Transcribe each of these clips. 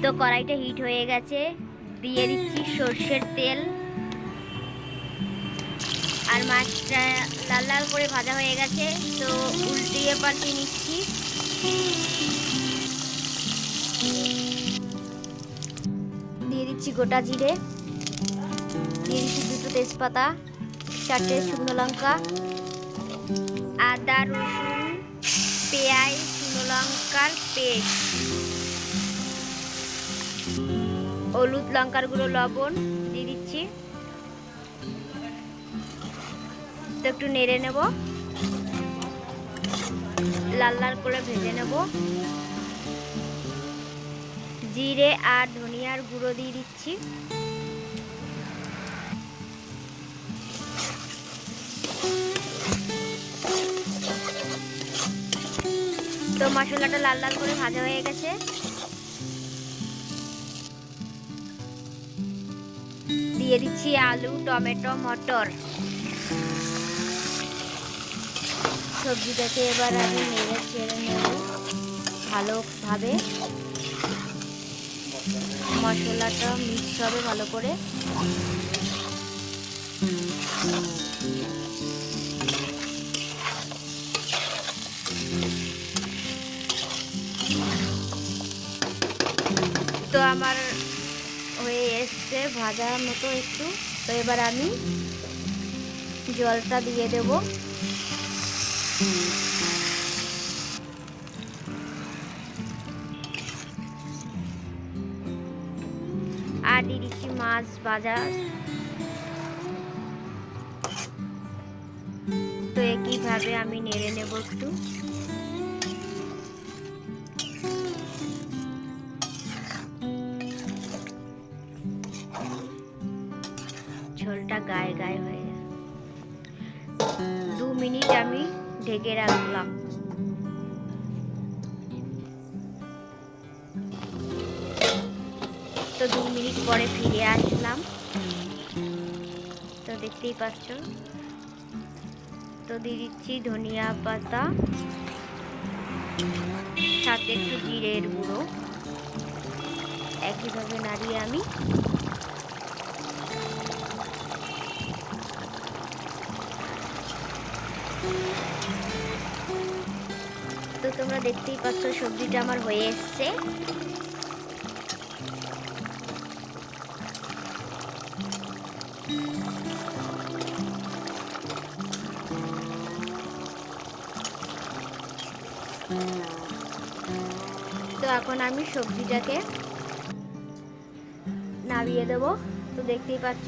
তো কড়াইটা হিট হয়ে গেছে, দিয়ে দিচ্ছি সর্ষের তেল। আর মাছটা লাল লাল করে ভাজা হয়ে গেছে, তো উল্টিয়ে পাল্টিয়ে নিচ্ছি। দিয়ে দিচ্ছি গোটা জিরে, দিয়ে দিচ্ছি 2টো তেজপাতা, 4টে শুকনো লঙ্কা, আদা রসুন পেঁয়াজ শুকনো লঙ্কার পেস্ট, হলুদ লঙ্কার গুঁড়ো লবণ দিয়ে দিচ্ছি। তো একটু নেড়ে নেব, লাল লাল করে ভেজে নেব। জিরে আর ধনিয়ার গুঁড়ো দিয়ে দিচ্ছি। তো মশলাটা লাল লাল করে ভাজা হয়ে গেছে, দিয়ে দিচ্ছি আলু টমেটো মটর। সবজিটাকে এবার আমি নেড়ে চেড়ে নেব ভালোভাবে, মশলাটা মিক্স হবে ভালো করে। তো আমার হয়ে এসছে ভাজার মতো একটু। তো এবার আমি জলটা দিয়ে দেব। আর দিয়ে দিচ্ছি মাছ ভাজা। তো একইভাবে আমি নেড়ে নেব একটু। ঝোলটা গায়ে গায়ে হয়ে যায়। 2 মিনিট আমি ঢেকে রাখলাম। তো 2 মিনিট পরে ফিরে আসলাম। তো দেখতেই পাচ্ছ, তো দিয়ে দিচ্ছি ধনিয়া পাতা, সাথে একটু জিরের গুঁড়ো। একইভাবে নাড়িয়ে আমি তো তোমরা দেখতেই পাচ্ছ সবজিটা আমার হয়ে এসছে। তো এখন আমি সবজিটাকে নামিয়ে দেব। তো দেখতেই পাচ্ছ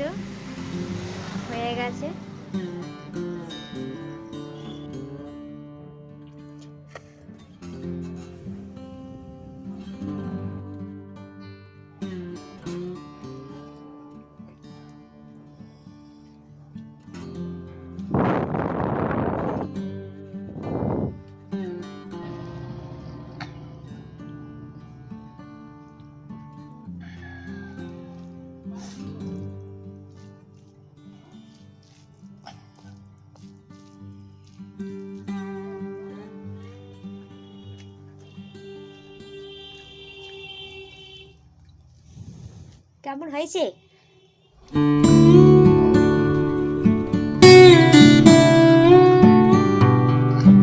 হয়ে গেছে। কেমন হয়েছে?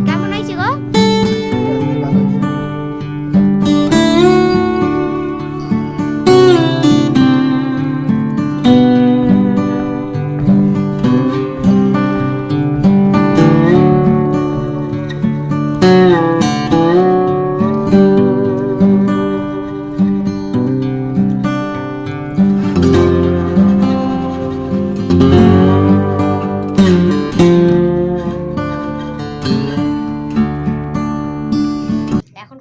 কেমন হয়েছে গো?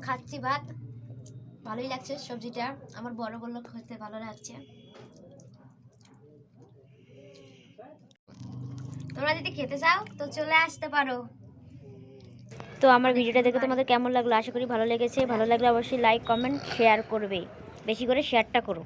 খাচ্ছি ভাত, ভালোই লাগছে সবজিটা। আমার বড় বললো খেতে ভালো লাগছে। তোমরা যদি খেতে চাও তো চলে আসতে পারো। তো আমার ভিডিওটা দেখে তোমাদের কেমন লাগলো? আশা করি ভালো লেগেছে। ভালো লাগলে অবশ্যই লাইক কমেন্ট শেয়ার করবে, বেশি করে শেয়ারটা করো।